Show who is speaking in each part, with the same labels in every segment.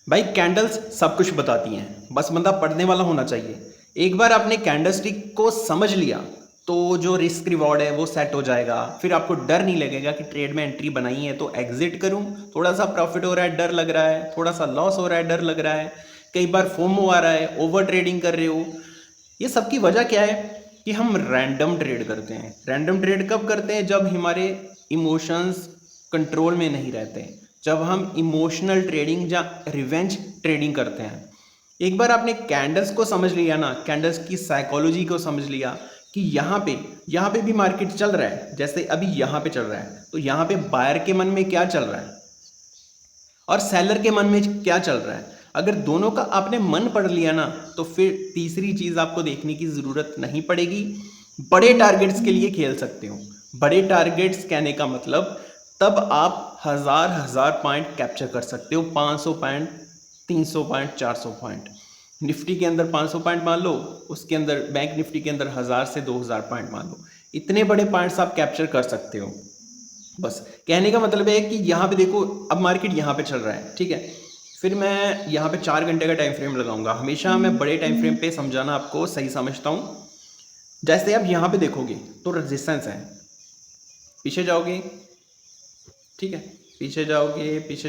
Speaker 1: भाई कैंडल्स सब कुछ बताती हैं, बस बंदा पढ़ने वाला होना चाहिए। एक बार आपने कैंडलस्टिक को समझ लिया तो जो रिस्क रिवॉर्ड है वो सेट हो जाएगा। फिर आपको डर नहीं लगेगा कि ट्रेड में एंट्री बनाई है तो एग्जिट करूं, थोड़ा सा प्रॉफिट हो रहा है डर लग रहा है, थोड़ा सा लॉस हो रहा है डर लग रहा है, कई बार फोमो आ रहा है, ओवर ट्रेडिंग कर रहे हो। ये सब की वजह क्या है कि हम रैंडम ट्रेड करते हैं। रैंडम ट्रेड कब करते हैं? जब हमारे इमोशंस कंट्रोल में नहीं रहते, जब हम इमोशनल ट्रेडिंग या रिवेंज ट्रेडिंग करते हैं। एक बार आपने कैंडल्स को समझ लिया ना, कैंडल्स की साइकोलॉजी को समझ लिया कि यहाँ पे भी मार्केट चल रहा है, जैसे अभी यहाँ पे चल रहा है, तो यहाँ पे बायर के मन में क्या चल रहा है और सेलर के मन में क्या चल रहा है। अगर दोनों का आपने मन पढ़ लिया ना, तो फिर तीसरी चीज आपको देखने की जरूरत नहीं पड़ेगी। बड़े टारगेट्स के लिए खेल सकते हो। बड़े टारगेट्स कहने का मतलब तब आप हजार हजार पॉइंट कैप्चर कर सकते हो, 500 पॉइंट, 300 पॉइंट, 400 पॉइंट। निफ्टी के अंदर 500 पॉइंट मान लो, उसके अंदर बैंक निफ्टी के अंदर 1000 से 2000 पॉइंट मान लो। इतने बड़े पॉइंट्स आप कैप्चर कर सकते हो। बस कहने का मतलब है कि यहाँ पे देखो, अब मार्केट यहाँ पे चल रहा है, ठीक है। फिर मैं यहाँ पे 4 घंटे का टाइम फ्रेम लगाऊंगा। हमेशा मैं बड़े टाइम फ्रेम पे समझाना आपको सही समझता हूँ। जैसे आप यहाँ पे देखोगे तो रेजिस्टेंस है, पीछे जाओगे, ठीक है, पीछे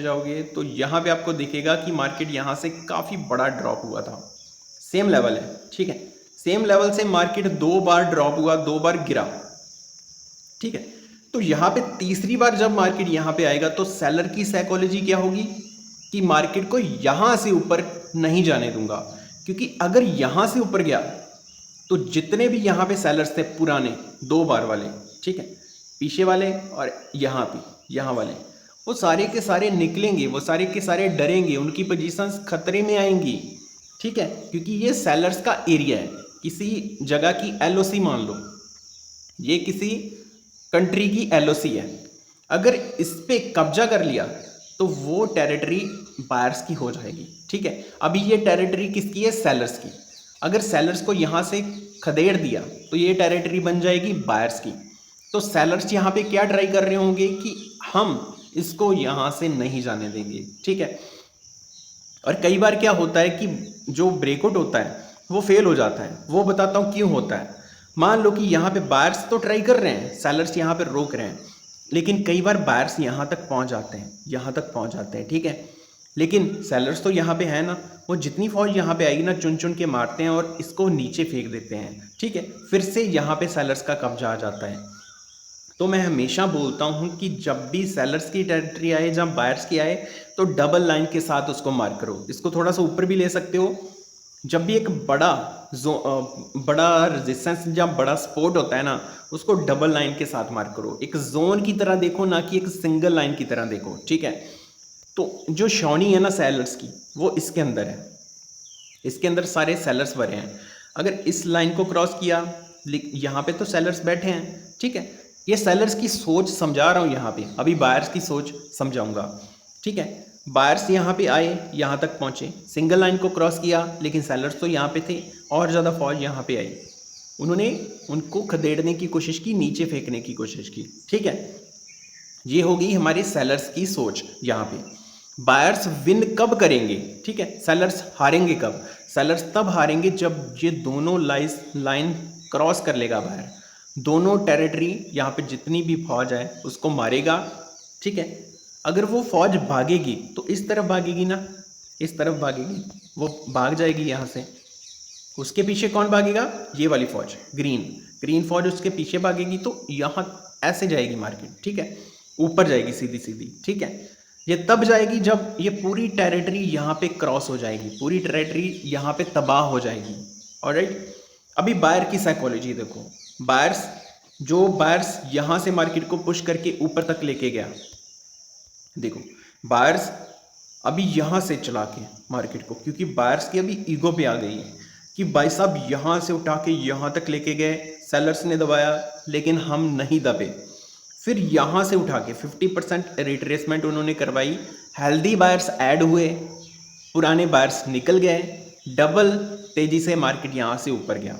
Speaker 1: जाओगे तो यहाँ पे आपको दिखेगा कि मार्केट यहाँ से काफ़ी बड़ा ड्रॉप हुआ था। सेम लेवल है, ठीक है, सेम लेवल से मार्केट 2 बार ड्रॉप हुआ, 2 बार गिरा, ठीक है। तो यहाँ पे तीसरी बार जब मार्केट यहाँ पे आएगा तो सेलर की साइकोलॉजी क्या होगी कि मार्केट को यहाँ से ऊपर नहीं जाने दूंगा, क्योंकि अगर यहाँ से ऊपर गया तो जितने भी यहाँ पे सेलर्स थे पुराने 2 बार वाले, ठीक है, पीछे वाले और यहाँ वाले, वो सारे के सारे निकलेंगे, वो सारे के सारे डरेंगे, उनकी पोजीशंस खतरे में आएंगी, ठीक है, क्योंकि ये सेलर्स का एरिया है। किसी जगह की एलओसी मान लो, ये किसी कंट्री की एलओसी है। अगर इस पे कब्जा कर लिया तो वो टेरिटरी बायर्स की हो जाएगी, ठीक है। अभी ये टेरिटरी किसकी है? सेलर्स की। अगर सेलर्स को यहाँ से खदेड़ दिया तो ये टेरिटरी बन जाएगी बायर्स की। तो सेलर्स यहाँ पे क्या ट्राई कर रहे होंगे कि हम इसको यहाँ से नहीं जाने देंगे, ठीक है। और कई बार क्या होता है कि जो ब्रेकआउट होता है वो फेल हो जाता है। वो बताता हूँ क्यों होता है। मान लो कि यहाँ पे बायर्स तो ट्राई कर रहे हैं, सेलर्स यहाँ पे रोक रहे हैं, लेकिन कई बार बायर्स यहाँ तक पहुँच जाते हैं, ठीक है। लेकिन सेलर्स तो यहाँ पे है ना, वो जितनी फौज यहाँ पे आएगी ना चुन चुन के मारते हैं और इसको नीचे फेंक देते हैं, ठीक है। फिर से यहाँ पे सेलर्स का कब्जा आ जाता है। तो मैं हमेशा बोलता हूँ कि जब भी सेलर्स की टेरिटरी आए, जब बायर्स की आए, तो डबल लाइन के साथ उसको मार्क करो। इसको थोड़ा सा ऊपर भी ले सकते हो। जब भी एक बड़ा रेजिस्टेंस या बड़ा सपोर्ट होता है ना, उसको डबल लाइन के साथ मार्क करो। एक जोन की तरह देखो, ना कि एक सिंगल लाइन की तरह देखो, ठीक है। तो जो शॉनी है ना सेलर्स की, वो इसके अंदर है, इसके अंदर सारे सेलर्स भरे हैं। अगर इस लाइन को क्रॉस किया, यहाँ पे तो सेलर्स बैठे हैं, ठीक है। ये सेलर्स की सोच समझा रहा हूँ यहाँ पे, अभी बायर्स की सोच समझाऊंगा, ठीक है। बायर्स यहाँ पे आए, यहाँ तक पहुँचे, सिंगल लाइन को क्रॉस किया, लेकिन सेलर्स तो यहाँ पे थे, और ज़्यादा फौज यहाँ पे आई, उन्होंने उनको खदेड़ने की कोशिश की, नीचे फेंकने की कोशिश की, ठीक है। ये होगी हमारी सेलर्स की सोच। यहाँ पे बायर्स विन कब करेंगे, ठीक है, सेलर्स हारेंगे कब? सेलर्स तब हारेंगे जब ये दोनों लाइन क्रॉस कर लेगा बायर, दोनों टेरिटरी, यहाँ पे जितनी भी फौज है उसको मारेगा, ठीक है। अगर वो फौज भागेगी तो इस तरफ भागेगी ना, इस तरफ भागेगी, वो भाग जाएगी यहाँ से। उसके पीछे कौन भागेगा? ये वाली फौज, ग्रीन फौज उसके पीछे भागेगी, तो यहाँ ऐसे जाएगी मार्केट, ठीक है, ऊपर जाएगी सीधी सीधी, ठीक है। ये तब जाएगी जब ये पूरी टेरिटरी यहाँ पे क्रॉस हो जाएगी, पूरी टेरिटरी यहाँ पे तबाह हो जाएगी। ऑलराइट, अभी बायर की साइकोलॉजी देखो। बायर्स यहाँ से मार्केट को पुश करके ऊपर तक लेके गया, देखो बायर्स अभी यहाँ से चला के मार्केट को, क्योंकि बायर्स की अभी ईगो पे आ गई है कि भाई साहब यहाँ से उठा के यहाँ तक लेके गए, सेलर्स ने दबाया लेकिन हम नहीं दबे। फिर यहाँ से उठा के 50% रिट्रेसमेंट उन्होंने करवाई, हेल्दी बायर्स ऐड हुए, पुराने बायर्स निकल गए, डबल तेजी से मार्केट यहाँ से ऊपर गया।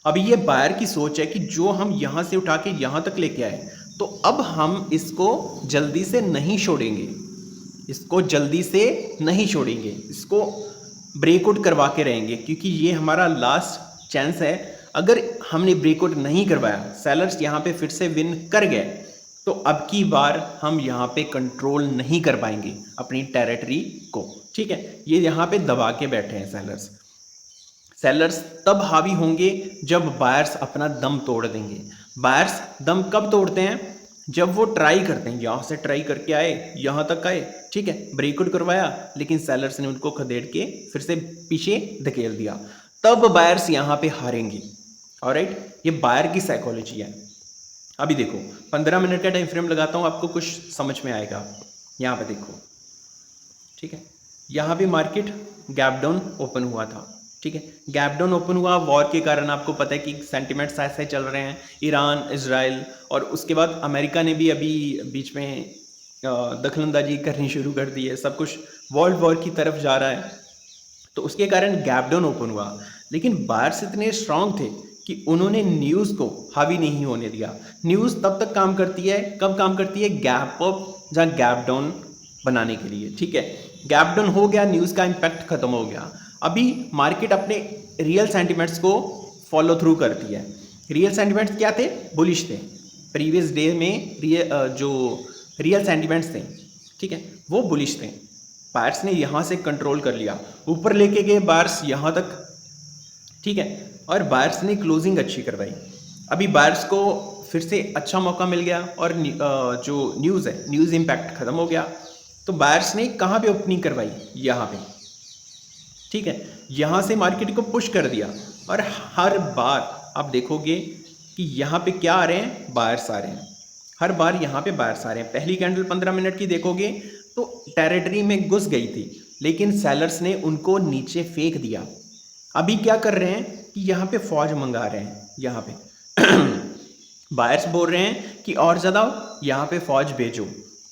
Speaker 1: अभी ये बायर की सोच है कि जो हम यहाँ से उठा के यहाँ तक लेके आए, तो अब हम इसको जल्दी से नहीं छोड़ेंगे, इसको जल्दी से नहीं छोड़ेंगे, इसको ब्रेकआउट करवा के रहेंगे, क्योंकि ये हमारा लास्ट चांस है। अगर हमने ब्रेकआउट नहीं करवाया, सेलर्स यहाँ पे फिर से विन कर गए, तो अब की बार हम यहाँ पे कंट्रोल नहीं कर पाएंगे अपनी टेरिटरी को। ठीक है, ये यहाँ पे दबा के बैठे हैं सेलर्स। सेलर्स तब हावी होंगे जब बायर्स अपना दम तोड़ देंगे। बायर्स दम कब तोड़ते हैं? जब वो ट्राई करते हैं, यहाँ से ट्राई करके आए, यहाँ तक आए, ठीक है, ब्रेकआउट करवाया, लेकिन सेलर्स ने उनको खदेड़ के फिर से पीछे धकेल दिया, तब बायर्स यहाँ पे हारेंगे। ऑलराइट, ये बायर की साइकोलॉजी है। अभी देखो 15 मिनट का टाइम फ्रेम लगाता हूँ, आपको कुछ समझ में आएगा। यहाँ पे देखो, ठीक है, यहाँ पे मार्केट गैप डाउन ओपन हुआ था। ठीक है, गैप डाउन ओपन हुआ वॉर के कारण। आपको पता है कि सेंटिमेंट्स ऐसे चल रहे हैं, ईरान, इजराइल, और उसके बाद अमेरिका ने भी अभी बीच में दखलंदाजी करनी शुरू कर दी है। सब कुछ वर्ल्ड वॉर की तरफ जा रहा है, तो उसके कारण गैप डाउन ओपन हुआ। लेकिन बायर्स इतने स्ट्रांग थे कि उन्होंने न्यूज़ को हावी नहीं होने दिया। न्यूज़ तब तक काम करती है, कब काम करती है? गैप अप या गैप डाउन बनाने के लिए। ठीक है, गैप डाउन हो गया, न्यूज़ का इम्पैक्ट खत्म हो गया। अभी मार्केट अपने रियल सेंटिमेंट्स को फॉलो थ्रू करती है। रियल सेंटिमेंट्स क्या थे? बुलिश थे। प्रीवियस डे में जो रियल सेंटिमेंट्स थे, ठीक है, वो बुलिश थे। बायर्स ने यहाँ से कंट्रोल कर लिया, ऊपर लेके गए बायर्स यहाँ तक, ठीक है, और बायर्स ने क्लोजिंग अच्छी करवाई। अभी बायर्स को फिर से अच्छा मौका मिल गया, और जो न्यूज़ है, न्यूज़ इम्पैक्ट खत्म हो गया। तो बायर्स ने कहाँ पे ओपनिंग करवाई? यहाँ पे। ठीक है, यहाँ से मार्केट को पुश कर दिया, और हर बार आप देखोगे कि यहाँ पे क्या आ रहे हैं? बायर्स आ रहे हैं। हर बार यहाँ पे बायर्स आ रहे हैं। पहली कैंडल 15 मिनट की देखोगे तो टेरिटरी में घुस गई थी, लेकिन सेलर्स ने उनको नीचे फेंक दिया। अभी क्या कर रहे हैं कि यहाँ पे फौज मंगा रहे हैं। यहाँ पे बायर्स बोल रहे हैं कि और ज़्यादा यहाँ पे फौज भेजो।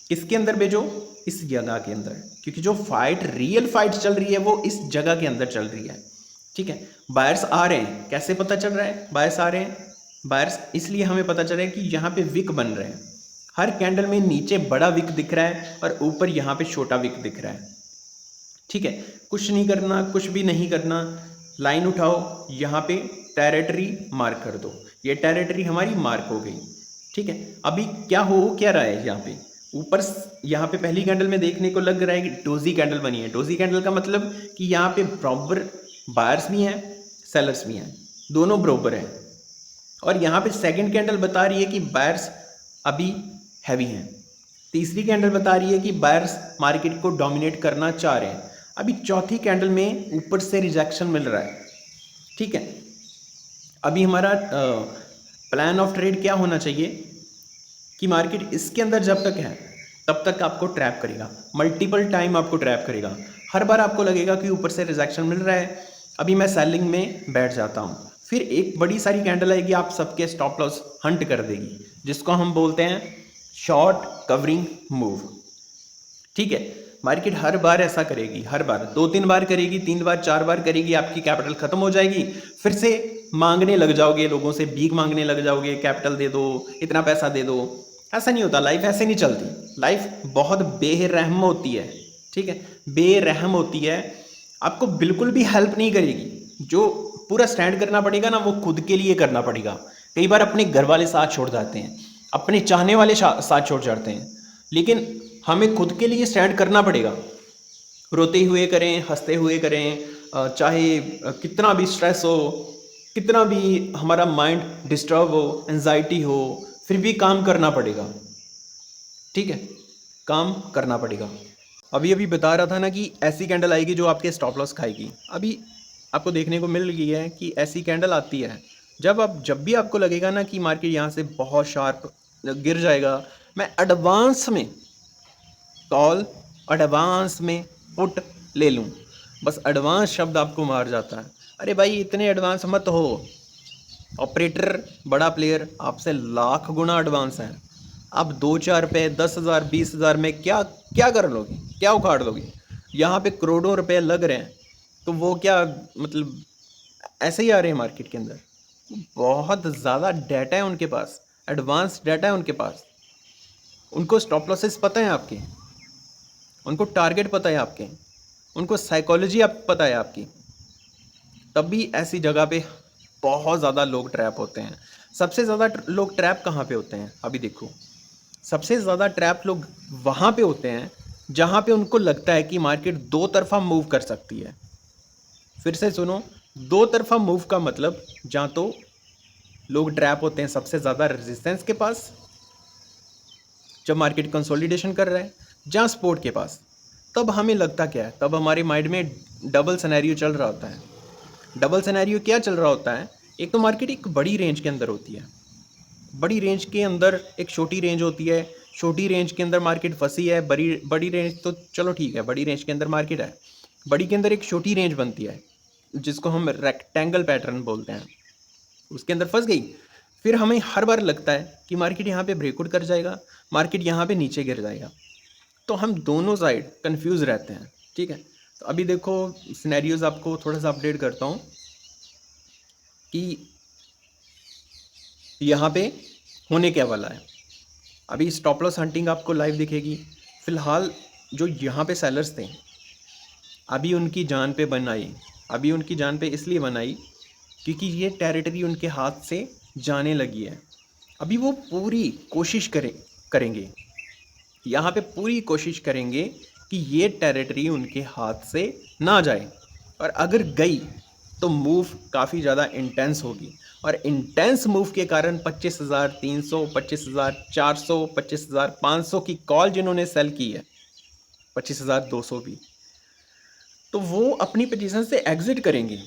Speaker 1: किसके अंदर भेजो? इस जगह के अंदर, क्योंकि जो फाइट, रियल फाइट चल रही है वो इस जगह के अंदर चल रही है। ठीक है, बायर्स आ रहे हैं। कैसे पता चल रहा है बायर्स आ रहे हैं? बायर्स इसलिए हमें पता चल रहा है कि यहाँ पे विक बन रहे हैं। हर कैंडल में नीचे बड़ा विक दिख रहा है और ऊपर यहाँ पे छोटा विक दिख रहा है। ठीक है, कुछ नहीं करना, कुछ भी नहीं करना, लाइन उठाओ, यहाँ पे टेरिटरी मार्क कर दो। ये टेरिटरी हमारी मार्क हो गई। ठीक है, अभी क्या रहा है यहाँ पे? ऊपर यहाँ पे पहली कैंडल में देखने को लग रहा है कि डोजी कैंडल बनी है। डोजी कैंडल का मतलब कि यहाँ पे बराबर बायर्स भी हैं, सेलर्स भी हैं, दोनों बराबर हैं। और यहाँ पे सेकंड कैंडल बता रही है कि बायर्स अभी हैवी हैं। तीसरी कैंडल बता रही है कि बायर्स मार्केट को डोमिनेट करना चाह रहे हैं। अभी चौथी कैंडल में ऊपर से रिजेक्शन मिल रहा है। ठीक है, अभी हमारा प्लान ऑफ ट्रेड क्या होना चाहिए कि मार्केट इसके अंदर जब तक है तब तक आपको ट्रैप करेगा, मल्टीपल टाइम आपको ट्रैप करेगा। हर बार आपको लगेगा कि ऊपर से रिजेक्शन मिल रहा है, अभी मैं सेलिंग में बैठ जाता हूँ। फिर एक बड़ी सारी कैंडल आएगी, आप सबके स्टॉप लॉस हंट कर देगी, जिसको हम बोलते हैं शॉर्ट कवरिंग मूव। ठीक है, मार्केट हर बार ऐसा करेगी, हर बार 2-3 बार करेगी, 3 बार 4 बार करेगी, आपकी कैपिटल खत्म हो जाएगी, फिर से मांगने लग जाओगे, लोगों से भीख मांगने लग जाओगे, कैपिटल दे दो, इतना पैसा दे दो। ऐसा नहीं होता, लाइफ ऐसे नहीं चलती। लाइफ बहुत बेरहम होती है। ठीक है, बेरहम होती है, आपको बिल्कुल भी हेल्प नहीं करेगी। जो पूरा स्टैंड करना पड़ेगा ना, वो खुद के लिए करना पड़ेगा। कई बार अपने घर वाले साथ छोड़ जाते हैं, अपने चाहने वाले साथ छोड़ जाते हैं, लेकिन हमें खुद के लिए स्टैंड करना पड़ेगा। रोते हुए करें, हंसते हुए करें, चाहे कितना भी स्ट्रेस हो, कितना भी हमारा माइंड डिस्टर्ब हो, एंजाइटी हो, फिर भी काम करना पड़ेगा। ठीक है, काम करना पड़ेगा। अभी अभी बता रहा था ना कि ऐसी कैंडल आएगी जो आपके स्टॉप लॉस खाएगी। अभी आपको देखने को मिल गई है कि ऐसी कैंडल आती है। जब भी आपको लगेगा ना कि मार्केट यहाँ से बहुत शार्प गिर जाएगा, मैं एडवांस में कॉल, एडवांस में पुट ले लूँ। बस एडवांस शब्द आपको मार जाता है। अरे भाई इतने एडवांस मत हो, ऑपरेटर बड़ा प्लेयर आपसे लाख गुना एडवांस है। आप 2-4 रुपये, 10,000, 20,000 में क्या क्या कर लोगे, क्या उखाड़ लोगे? यहाँ पे करोड़ों रुपए लग रहे हैं, तो वो क्या मतलब ऐसे ही आ रहे हैं मार्केट के अंदर? बहुत ज़्यादा डाटा है उनके पास, एडवांस डाटा है उनके पास, उनको स्टॉप लॉसेस पता है आपके। उनको टारगेट पता है आपके, उनको साइकोलॉजी आप पता है आपकी, तब भी ऐसी जगह पे बहुत ज़्यादा लोग ट्रैप होते हैं। सबसे ज़्यादा लोग ट्रैप कहाँ पे होते हैं? अभी देखो, सबसे ज़्यादा ट्रैप लोग वहाँ पे होते हैं जहाँ पे उनको लगता है कि मार्केट दो तरफा मूव कर सकती है। फिर से सुनो, दो तरफा मूव का मतलब जहाँ तो लोग ट्रैप होते हैं सबसे ज़्यादा रेजिस्टेंस के पास, जब मार्केट कंसोलिडेशन कर रहा है, जहाँ सपोर्ट के पास। तब हमें लगता क्या है, तब हमारे माइंड में डबल सिनेरियो चल रहा होता है। डबल सिनेरियो क्या चल रहा होता है? एक तो मार्केट एक बड़ी रेंज के अंदर होती है, बड़ी रेंज के अंदर एक छोटी रेंज होती है, छोटी रेंज के अंदर मार्केट फंसी है, बड़ी बड़ी रेंज तो चलो ठीक है, बड़ी रेंज के अंदर मार्केट है, बड़ी के अंदर एक छोटी रेंज बनती है जिसको हम रेक्टेंगल पैटर्न बोलते हैं, उसके अंदर फंस गई। फिर हमें हर बार लगता है कि मार्केट यहाँ पे ब्रेकआउट कर जाएगा, मार्केट यहाँ पे नीचे गिर जाएगा, तो हम दोनों साइड कंफ्यूज रहते हैं। ठीक है, तो अभी देखो सिनेरियोज आपको थोड़ा सा अपडेट करता हूँ कि यहाँ पे होने क्या वाला है। अभी स्टॉप लॉस हंटिंग आपको लाइव दिखेगी। फिलहाल जो यहाँ पे सेलर्स थे, अभी उनकी जान पे बनाई, अभी उनकी जान पे इसलिए बनाई क्योंकि ये टेरिटरी उनके हाथ से जाने लगी है। अभी वो पूरी कोशिश करेंगे, यहाँ पे पूरी कोशिश करेंगे कि ये टेरिटरी उनके हाथ से ना जाए, और अगर गई तो मूव काफ़ी ज़्यादा इंटेंस होगी, और इंटेंस मूव के कारण 25,300, 25,400, 25,500 की कॉल जिन्होंने सेल की है, 25,200 भी, तो वो अपनी पोजीशन से एग्जिट करेंगे।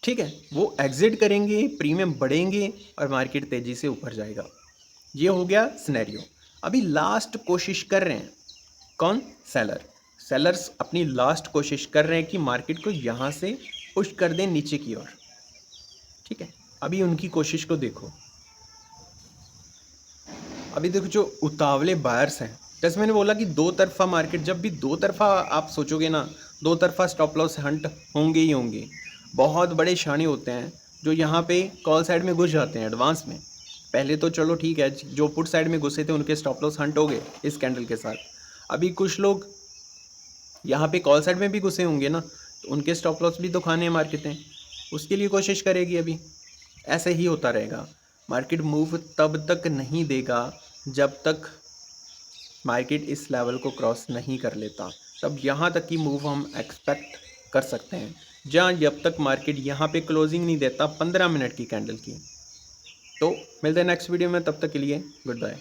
Speaker 1: ठीक है, वो एग्जिट करेंगे, प्रीमियम बढ़ेंगे और मार्केट तेज़ी से ऊपर जाएगा। ये हो गया सिनेरियो। अभी लास्ट कोशिश कर रहे हैं कौन? सेलर्स अपनी लास्ट कोशिश कर रहे हैं कि मार्केट को यहाँ से पुश कर दें नीचे की ओर। ठीक है, अभी उनकी कोशिश को देखो। अभी देखो जो उतावले बायर्स हैं, जैसे मैंने बोला कि दो तरफा मार्केट, जब भी दो तरफा आप सोचोगे ना, दो तरफा स्टॉप लॉस हंट होंगे ही होंगे। बहुत बड़े शाणे होते हैं जो यहाँ पे कॉल साइड में घुस जाते हैं एडवांस में। पहले तो चलो ठीक है, जो पुट साइड में घुसे थे उनके स्टॉप लॉस हंट हो गए इस कैंडल के साथ। अभी कुछ लोग यहाँ पे कॉल साइड में भी घुसे होंगे ना, तो उनके स्टॉप लॉस भी तो खाने हैं मार्केटें, उसके लिए कोशिश करेगी। अभी ऐसे ही होता रहेगा। मार्केट मूव तब तक नहीं देगा जब तक मार्केट इस लेवल को क्रॉस नहीं कर लेता। तब यहाँ तक की मूव हम एक्सपेक्ट कर सकते हैं, जहाँ जब तक मार्केट यहाँ पे क्लोजिंग नहीं देता 15 मिनट की कैंडल की। तो मिलते हैं नेक्स्ट वीडियो में, तब तक के लिए गुड बाय।